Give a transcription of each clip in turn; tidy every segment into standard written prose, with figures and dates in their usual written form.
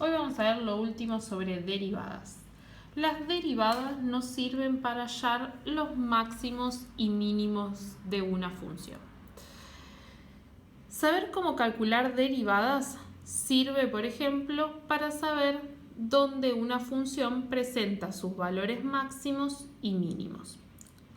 Hoy vamos a ver lo último sobre derivadas. Las derivadas nos sirven para hallar los máximos y mínimos de una función. Saber cómo calcular derivadas sirve, por ejemplo, para saber dónde una función presenta sus valores máximos y mínimos.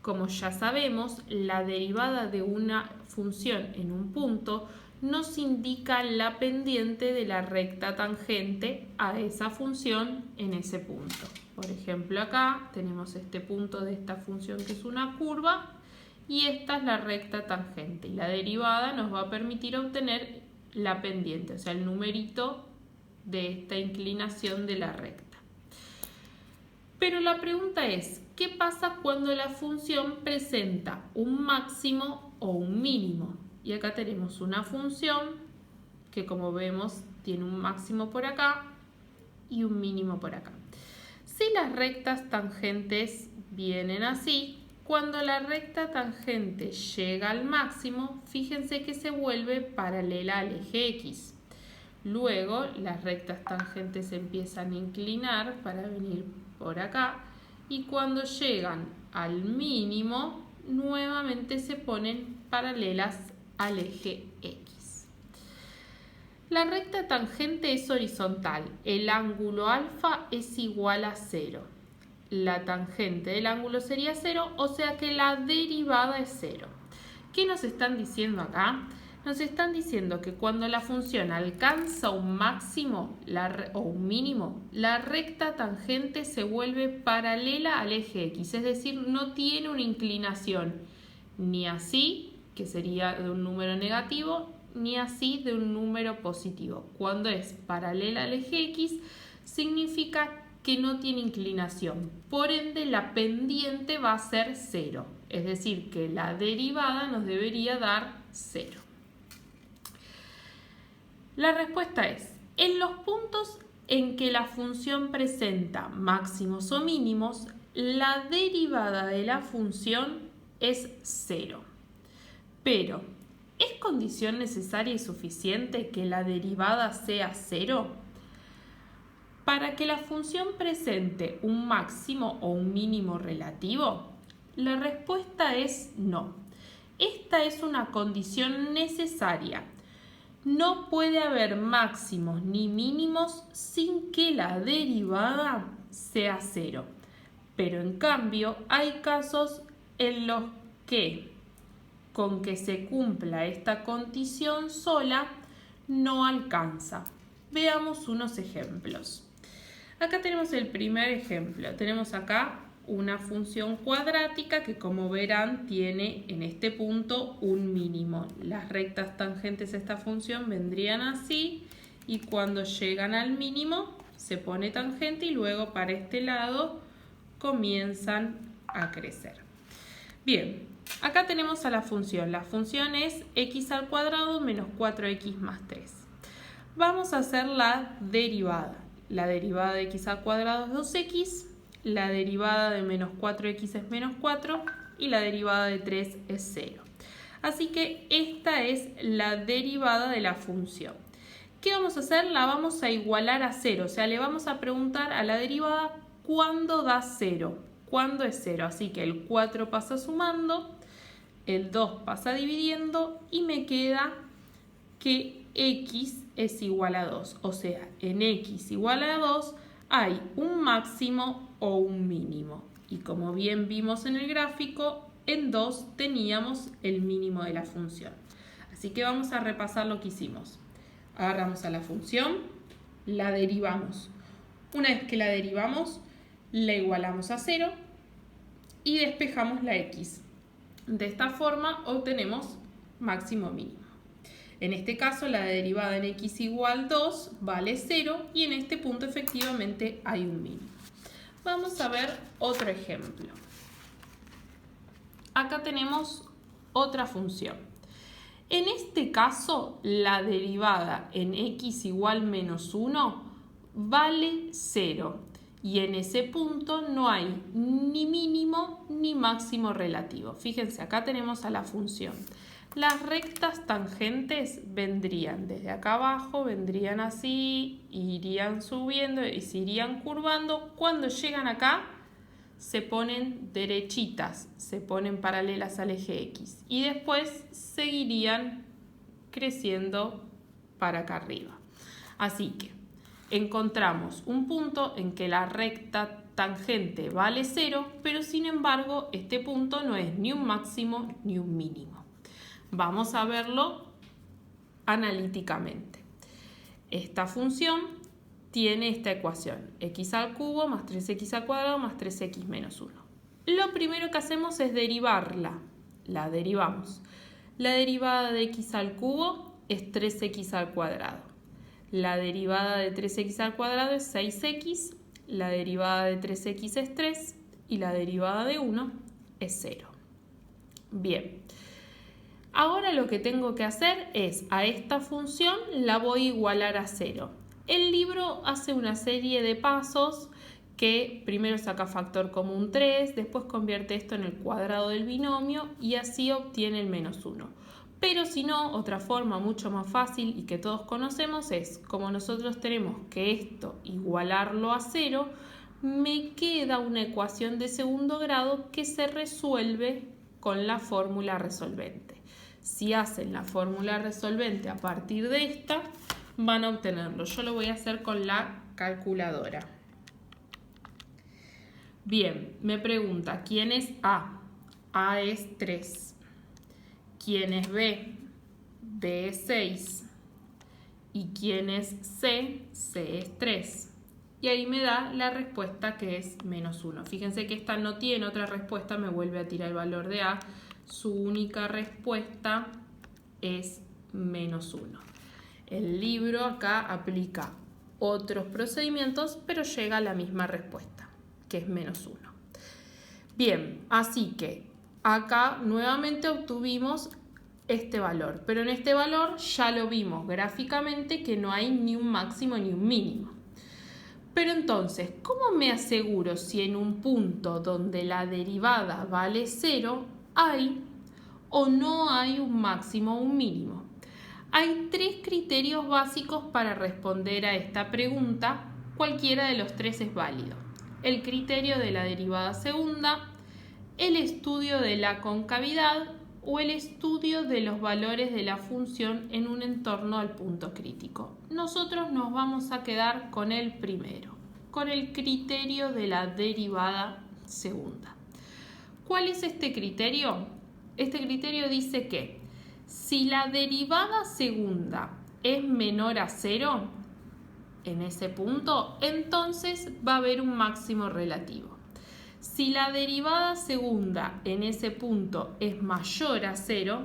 Como ya sabemos, la derivada de una función en un punto nos indica la pendiente de la recta tangente a esa función en ese punto. Por ejemplo, acá tenemos este punto de esta función que es una curva y esta es la recta tangente. Y la derivada nos va a permitir obtener la pendiente, o sea, el numerito de esta inclinación de la recta. Pero la pregunta es, ¿qué pasa cuando la función presenta un máximo o un mínimo? Y acá tenemos una función que, como vemos, tiene un máximo por acá y un mínimo por acá. Si las rectas tangentes vienen así, cuando la recta tangente llega al máximo, fíjense que se vuelve paralela al eje X. Luego las rectas tangentes se empiezan a inclinar para venir por acá y cuando llegan al mínimo nuevamente se ponen paralelas al eje X. La recta tangente es horizontal, el ángulo alfa es igual a 0. La tangente del ángulo sería 0, o sea que la derivada es 0. ¿Qué nos están diciendo acá? Nos están diciendo que cuando la función alcanza un máximo o un mínimo, la recta tangente se vuelve paralela al eje X, es decir, no tiene una inclinación ni así, que sería de un número negativo, ni así de un número positivo. Cuando es paralela al eje X, significa que no tiene inclinación, por ende la pendiente va a ser 0, es decir, que la derivada nos debería dar 0. La respuesta es, en los puntos en que la función presenta máximos o mínimos, la derivada de la función es 0. Pero, ¿es condición necesaria y suficiente que la derivada sea 0? Para que la función presente un máximo o un mínimo relativo, la respuesta es no. Esta es una condición necesaria. No puede haber máximos ni mínimos sin que la derivada sea 0. Pero en cambio hay casos en los que, con que se cumpla esta condición sola, no alcanza. Veamos unos ejemplos. Acá tenemos el primer ejemplo. Tenemos acá una función cuadrática que, como verán, tiene en este punto un mínimo. Las rectas tangentes a esta función vendrían así y cuando llegan al mínimo se pone tangente y luego para este lado comienzan a crecer. Bien, acá tenemos a la función. La función es x al cuadrado menos 4x más 3. Vamos a hacer la derivada. La derivada de x al cuadrado es 2x, la derivada de menos 4x es menos 4 y la derivada de 3 es 0. Así que esta es la derivada de la función. ¿Qué vamos a hacer? La vamos a igualar a 0, o sea, le vamos a preguntar a la derivada cuándo da 0, cuándo es 0. Así que el 4 pasa sumando, el 2 pasa dividiendo y me queda que x es igual a 2, o sea, en x igual a 2 hay un máximo o un mínimo. Y como bien vimos en el gráfico, en 2 teníamos el mínimo de la función. Así que vamos a repasar lo que hicimos. Agarramos a la función, la derivamos. Una vez que la derivamos, la igualamos a 0 y despejamos la x. De esta forma obtenemos máximo o mínimo. En este caso, la derivada en x igual 2 vale 0 y en este punto efectivamente hay un mínimo. Vamos a ver otro ejemplo. Acá tenemos otra función. En este caso, la derivada en x igual menos 1 vale 0 y en ese punto no hay ni mínimo ni máximo relativo. Fíjense, acá tenemos a la función. Las rectas tangentes vendrían desde acá abajo, vendrían así, irían subiendo y se irían curvando. Cuando llegan acá, se ponen derechitas, se ponen paralelas al eje X y después seguirían creciendo para acá arriba. Así que encontramos un punto en que la recta tangente vale 0, pero sin embargo este punto no es ni un máximo ni un mínimo. Vamos a verlo analíticamente. Esta función tiene esta ecuación, x al cubo más 3x al cuadrado más 3x menos 1. Lo primero que hacemos es derivarla. La derivamos. La derivada de x al cubo es 3x al cuadrado. La derivada de 3x al cuadrado es 6x. La derivada de 3x es 3. Y la derivada de 1 es 0. Bien. Ahora lo que tengo que hacer es, a esta función la voy a igualar a 0. El libro hace una serie de pasos que primero saca factor común 3, después convierte esto en el cuadrado del binomio y así obtiene el menos 1. Pero si no, otra forma mucho más fácil y que todos conocemos es, como nosotros tenemos que esto igualarlo a 0, me queda una ecuación de segundo grado que se resuelve con la fórmula resolvente. Si hacen la fórmula resolvente a partir de esta, van a obtenerlo. Yo lo voy a hacer con la calculadora. Bien, me pregunta, ¿quién es A? A es 3. ¿Quién es B? B es 6. ¿Y quién es C? C es 3. Y ahí me da la respuesta que es menos 1. Fíjense que esta no tiene otra respuesta, me vuelve a tirar el valor de A. Su única respuesta es menos 1. El libro acá aplica otros procedimientos, pero llega a la misma respuesta, que es menos 1. Bien, así que acá nuevamente obtuvimos este valor, pero en este valor ya lo vimos gráficamente que no hay ni un máximo ni un mínimo. Pero entonces, ¿cómo me aseguro si en un punto donde la derivada vale 0 hay o no hay un máximo o un mínimo? Hay 3 criterios básicos para responder a esta pregunta, cualquiera de los 3 es válido. El criterio de la derivada segunda, el estudio de la concavidad o el estudio de los valores de la función en un entorno al punto crítico. Nosotros nos vamos a quedar con el primero, con el criterio de la derivada segunda. ¿Cuál es este criterio? Este criterio dice que si la derivada segunda es menor a 0, en ese punto, entonces va a haber un máximo relativo. Si la derivada segunda en ese punto es mayor a 0,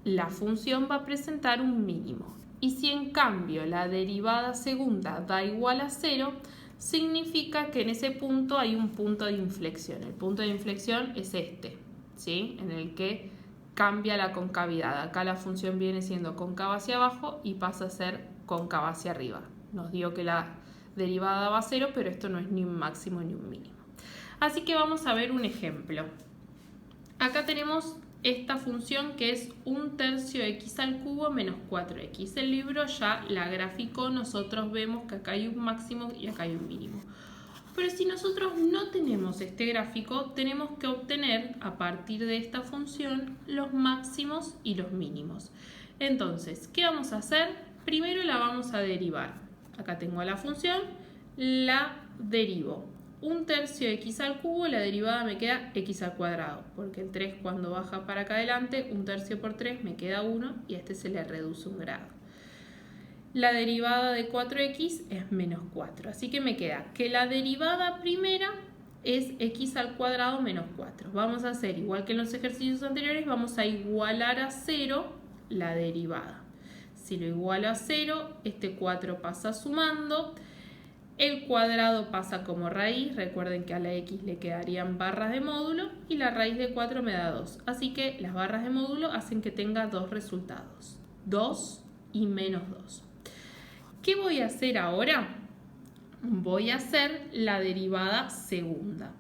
la función va a presentar un mínimo. Y si en cambio la derivada segunda da igual a 0, significa que en ese punto hay un punto de inflexión. El punto de inflexión es este, ¿sí? En el que cambia la concavidad. Acá la función viene siendo cóncava hacia abajo y pasa a ser cóncava hacia arriba. Nos dio que la derivada va a 0, pero esto no es ni un máximo ni un mínimo. Así que vamos a ver un ejemplo. Acá tenemos esta función que es 1/3 x al cubo menos 4x. El libro ya la graficó, nosotros vemos que acá hay un máximo y acá hay un mínimo. Pero si nosotros no tenemos este gráfico, tenemos que obtener a partir de esta función los máximos y los mínimos. Entonces, ¿qué vamos a hacer? Primero la vamos a derivar. Acá tengo la función, la derivo. 1/3 x al cubo, la derivada me queda x al cuadrado, porque el 3 cuando baja para acá adelante, 1/3 por 3 me queda 1 y a este se le reduce un grado. La derivada de 4x es menos 4, así que me queda que la derivada primera es x al cuadrado menos 4. Vamos a hacer igual que en los ejercicios anteriores, vamos a igualar a 0 la derivada. Si lo igualo a 0, este 4 pasa sumando, el cuadrado pasa como raíz, recuerden que a la x le quedarían barras de módulo y la raíz de 4 me da 2. Así que las barras de módulo hacen que tenga dos resultados, 2 y menos 2. ¿Qué voy a hacer ahora? Voy a hacer la derivada segunda,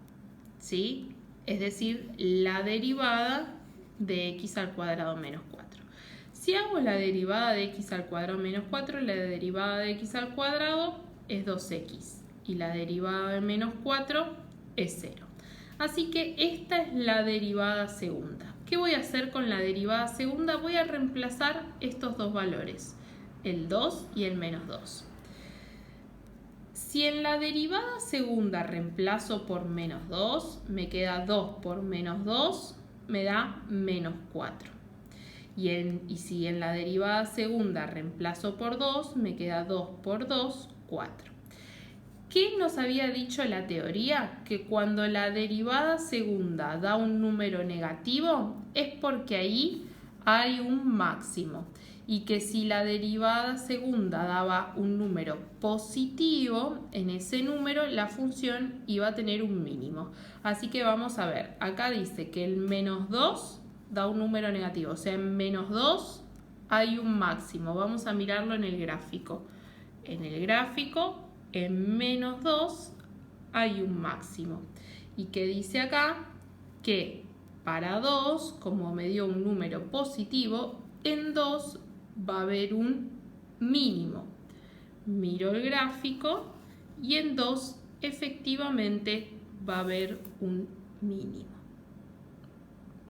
¿sí? Es decir, la derivada de x al cuadrado menos 4. Si hago la derivada de x al cuadrado menos 4, la derivada de x al cuadrado es 2x y la derivada de menos 4 es 0. Así que esta es la derivada segunda. ¿Qué voy a hacer con la derivada segunda? Voy a reemplazar estos dos valores, el 2 y el menos 2. Si en la derivada segunda reemplazo por menos 2, me queda 2 por menos 2, me da menos 4. Y si en la derivada segunda reemplazo por 2, me queda 2 por 2, 4. ¿Qué nos había dicho la teoría? Que cuando la derivada segunda da un número negativo es porque ahí hay un máximo. Y que si la derivada segunda daba un número positivo, en ese número la función iba a tener un mínimo. Así que vamos a ver, acá dice que el menos 2 da un número negativo, o sea, en menos 2 hay un máximo. Vamos a mirarlo en el gráfico. En el gráfico, en menos 2 hay un máximo. Y que dice acá que para 2, como me dio un número positivo, en 2 va a haber un mínimo. Miro el gráfico y en 2 efectivamente va a haber un mínimo.